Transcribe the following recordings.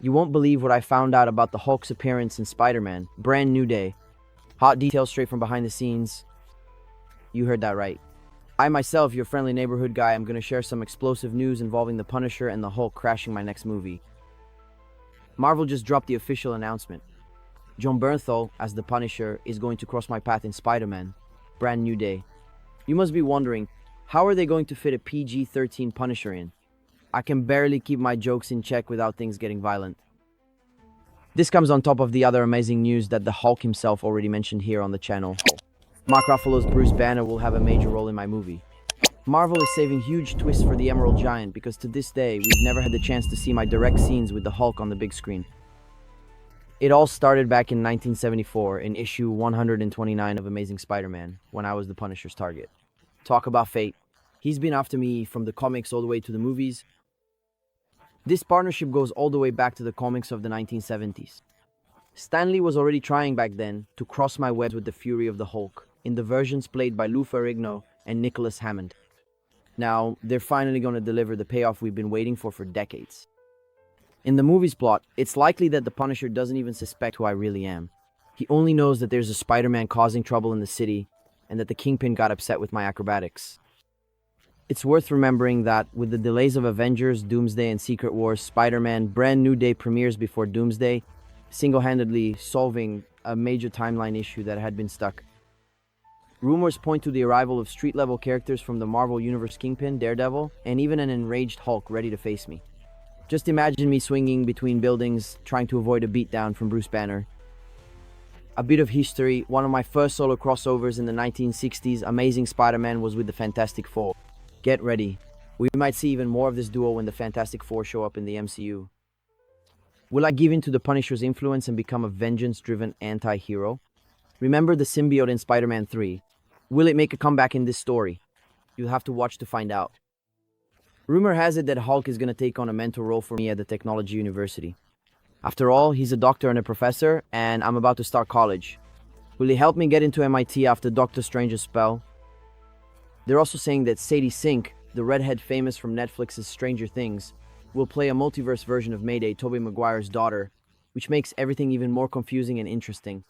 You won't believe what I found out about the Hulk's appearance in Spider-Man. Brand new day. Hot details straight from behind the scenes. You heard that right. I myself, your friendly neighborhood guy, am going to share some explosive news involving the Punisher and the Hulk crashing my next movie. Marvel just dropped the official announcement. Jon Bernthal, as the Punisher, is going to cross my path in Spider-Man. Brand new day. You must be wondering, how are they going to fit a PG-13 Punisher in? I can barely keep my jokes in check without things getting violent. This comes on top of the other amazing news that the Hulk himself already mentioned here on the channel. Mark Ruffalo's Bruce Banner will have a major role in my movie. Marvel is saving huge twists for the Emerald Giant because to this day, we've never had the chance to see my direct scenes with the Hulk on the big screen. It all started back in 1974 in issue 129 of Amazing Spider-Man, when I was the Punisher's target. Talk about fate. He's been after me from the comics all the way to the movies. This partnership goes all the way back to the comics of the 1970s. Stan Lee was already trying back then to cross my webs with the fury of the Hulk, in the versions played by Lou Ferrigno and Nicholas Hammond. Now, they're finally going to deliver the payoff we've been waiting for decades. In the movie's plot, it's likely that the Punisher doesn't even suspect who I really am. He only knows that there's a Spider-Man causing trouble in the city, and that the Kingpin got upset with my acrobatics. It's worth remembering that, with the delays of Avengers, Doomsday, and Secret Wars, Spider-Man Brand New Day premieres before Doomsday, single-handedly solving a major timeline issue that had been stuck. Rumors point to the arrival of street-level characters from the Marvel Universe: Kingpin, Daredevil, and even an enraged Hulk ready to face me. Just imagine me swinging between buildings, trying to avoid a beatdown from Bruce Banner. A bit of history, one of my first solo crossovers in the 1960s, Amazing Spider-Man, was with the Fantastic Four. Get ready. We might see even more of this duo when the Fantastic Four show up in the MCU. Will I give in to the Punisher's influence and become a vengeance-driven anti-hero? Remember the symbiote in Spider-Man 3? Will it make a comeback in this story? You'll have to watch to find out. Rumor has it that Hulk is going to take on a mentor role for me at the Technology University. After all, he's a doctor and a professor, and I'm about to start college. Will he help me get into MIT after Doctor Strange's spell? They're also saying that Sadie Sink, the redhead famous from Netflix's Stranger Things, will play a multiverse version of Mayday, Tobey Maguire's daughter, which makes everything even more confusing and interesting.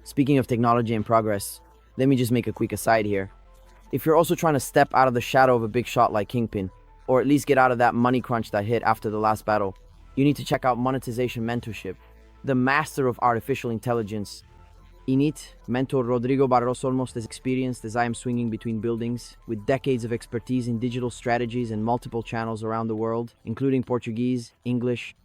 Speaking of technology and progress, let me just make a quick aside here. If you're also trying to step out of the shadow of a big shot like Kingpin, or at least get out of that money crunch that hit after the last battle, you need to check out Monetization Mentorship. The master of artificial intelligence, INIT, mentor Rodrigo Barros, almost as experienced as I am swinging between buildings, with decades of expertise in digital strategies and multiple channels around the world, including Portuguese, English,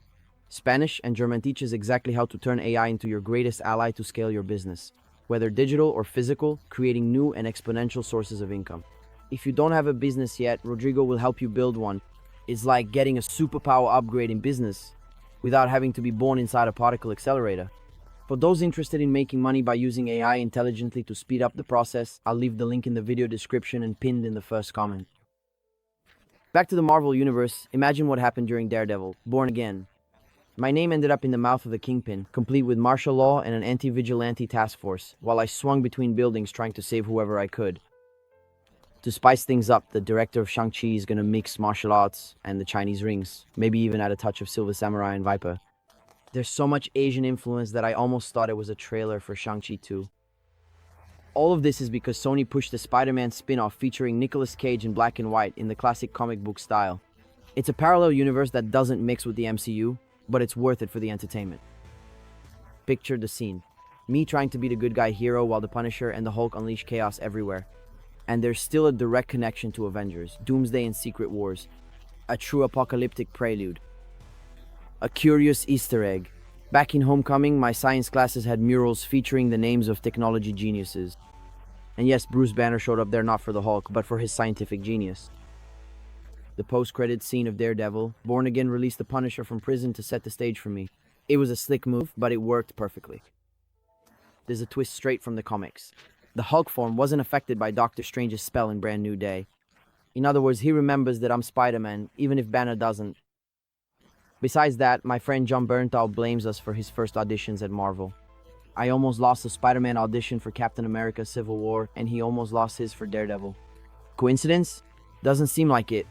Spanish, and German, teaches exactly how to turn AI into your greatest ally to scale your business, whether digital or physical, creating new and exponential sources of income. If you don't have a business yet, Rodrigo will help you build one. It's like getting a superpower upgrade in business without having to be born inside a particle accelerator. For those interested in making money by using AI intelligently to speed up the process, I'll leave the link in the video description and pinned in the first comment. Back to the Marvel Universe, imagine what happened during Daredevil, Born Again. My name ended up in the mouth of the Kingpin, complete with martial law and an anti-vigilante task force, while I swung between buildings trying to save whoever I could. To spice things up, the director of Shang-Chi is gonna mix martial arts and the Chinese rings, maybe even add a touch of Silver Samurai and Viper. There's so much Asian influence that I almost thought it was a trailer for Shang-Chi 2. All of this is because Sony pushed the Spider-Man spin-off featuring Nicolas Cage in black and white in the classic comic book style. It's a parallel universe that doesn't mix with the MCU, but it's worth it for the entertainment. Picture the scene. Me trying to be the good guy hero while the Punisher and the Hulk unleash chaos everywhere. And there's still a direct connection to Avengers, Doomsday, and Secret Wars. A true apocalyptic prelude. A curious Easter egg. Back in Homecoming, my science classes had murals featuring the names of technology geniuses. And yes, Bruce Banner showed up there not for the Hulk, but for his scientific genius. The post-credits scene of Daredevil, Born Again released the Punisher from prison to set the stage for me. It was a slick move, but it worked perfectly. There's a twist straight from the comics. The Hulk form wasn't affected by Doctor Strange's spell in Brand New Day. In other words, he remembers that I'm Spider-Man, even if Banner doesn't. Besides that, my friend Jon Bernthal blames us for his first auditions at Marvel. I almost lost a Spider-Man audition for Captain America: Civil War, and he almost lost his for Daredevil. Coincidence? Doesn't seem like it.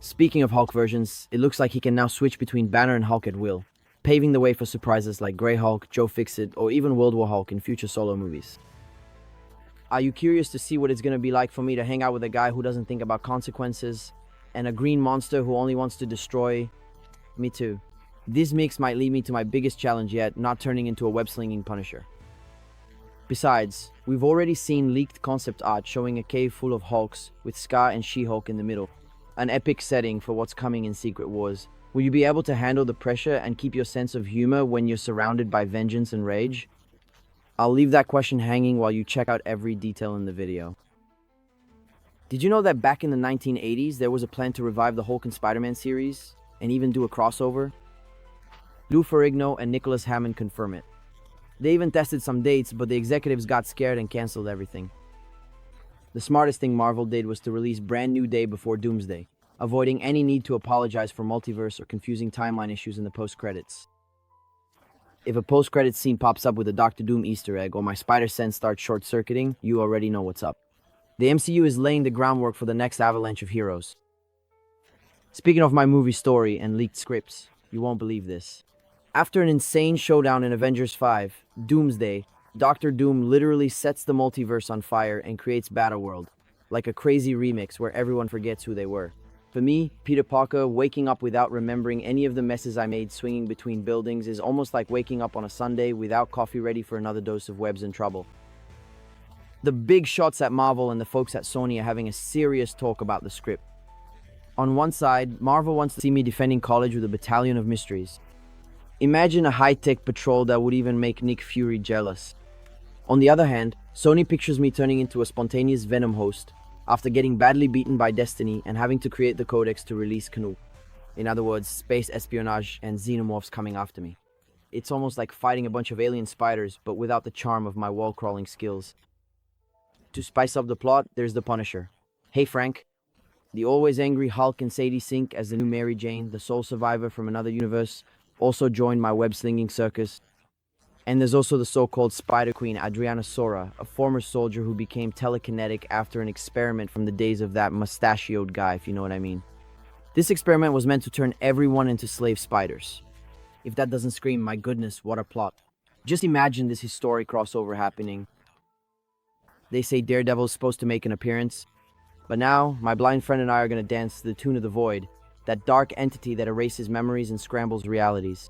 Speaking of Hulk versions, it looks like he can now switch between Banner and Hulk at will, paving the way for surprises like Grey Hulk, Joe Fixit, or even World War Hulk in future solo movies. Are you curious to see what it's going to be like for me to hang out with a guy who doesn't think about consequences, and a green monster who only wants to destroy? Me too. This mix might lead me to my biggest challenge yet, not turning into a web-slinging Punisher. Besides, we've already seen leaked concept art showing a cave full of Hulks with Scar and She-Hulk in the middle. An epic setting for what's coming in Secret Wars. Will you be able to handle the pressure and keep your sense of humor when you're surrounded by vengeance and rage? I'll leave that question hanging while you check out every detail in the video. Did you know that back in the 1980s there was a plan to revive the Hulk and Spider-Man series, and even do a crossover? Lou Ferrigno and Nicholas Hammond confirm it. They even tested some dates, but the executives got scared and canceled everything. The smartest thing Marvel did was to release Brand New Day before Doomsday, avoiding any need to apologize for multiverse or confusing timeline issues in the post-credits. If a post-credits scene pops up with a Doctor Doom Easter egg or my spider sense starts short-circuiting, you already know what's up. The MCU is laying the groundwork for the next avalanche of heroes. Speaking of my movie story and leaked scripts, you won't believe this. After an insane showdown in Avengers 5, Doomsday, Doctor Doom literally sets the multiverse on fire and creates Battleworld, like a crazy remix where everyone forgets who they were. For me, Peter Parker waking up without remembering any of the messes I made swinging between buildings is almost like waking up on a Sunday without coffee ready for another dose of webs and trouble. The big shots at Marvel and the folks at Sony are having a serious talk about the script. On one side, Marvel wants to see me defending college with a battalion of mysteries. Imagine a high-tech patrol that would even make Nick Fury jealous. On the other hand, Sony pictures me turning into a spontaneous Venom host after getting badly beaten by Destiny and having to create the codex to release Canoe. In other words, space espionage and xenomorphs coming after me. It's almost like fighting a bunch of alien spiders, but without the charm of my wall-crawling skills. To spice up the plot, there's the Punisher. Hey Frank. The always angry Hulk and Sadie Sink as the new Mary Jane, the sole survivor from another universe, also joined my web-slinging circus. And there's also the so-called Spider Queen Adriana Sora, a former soldier who became telekinetic after an experiment from the days of that mustachioed guy, if you know what I mean. This experiment was meant to turn everyone into slave spiders. If that doesn't scream, my goodness, what a plot. Just imagine this historic crossover happening. They say Daredevil is supposed to make an appearance, but now my blind friend and I are going to dance to the tune of the Void, that dark entity that erases memories and scrambles realities.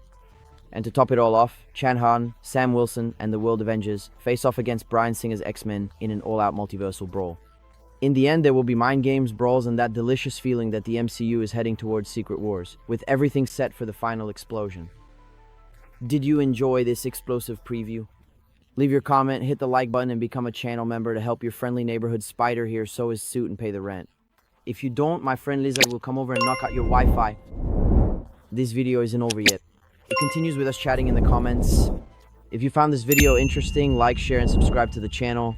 And to top it all off, Chan Han, Sam Wilson, and the World Avengers face off against Bryan Singer's X-Men in an all-out multiversal brawl. In the end, there will be mind games, brawls, and that delicious feeling that the MCU is heading towards Secret Wars, with everything set for the final explosion. Did you enjoy this explosive preview? Leave your comment, hit the like button, and become a channel member to help your friendly neighborhood spider here sew his suit and pay the rent. If you don't, my friend Lizard will come over and knock out your Wi-Fi. This video isn't over yet. It continues with us chatting in the comments. If you found this video interesting, like, share, and subscribe to the channel.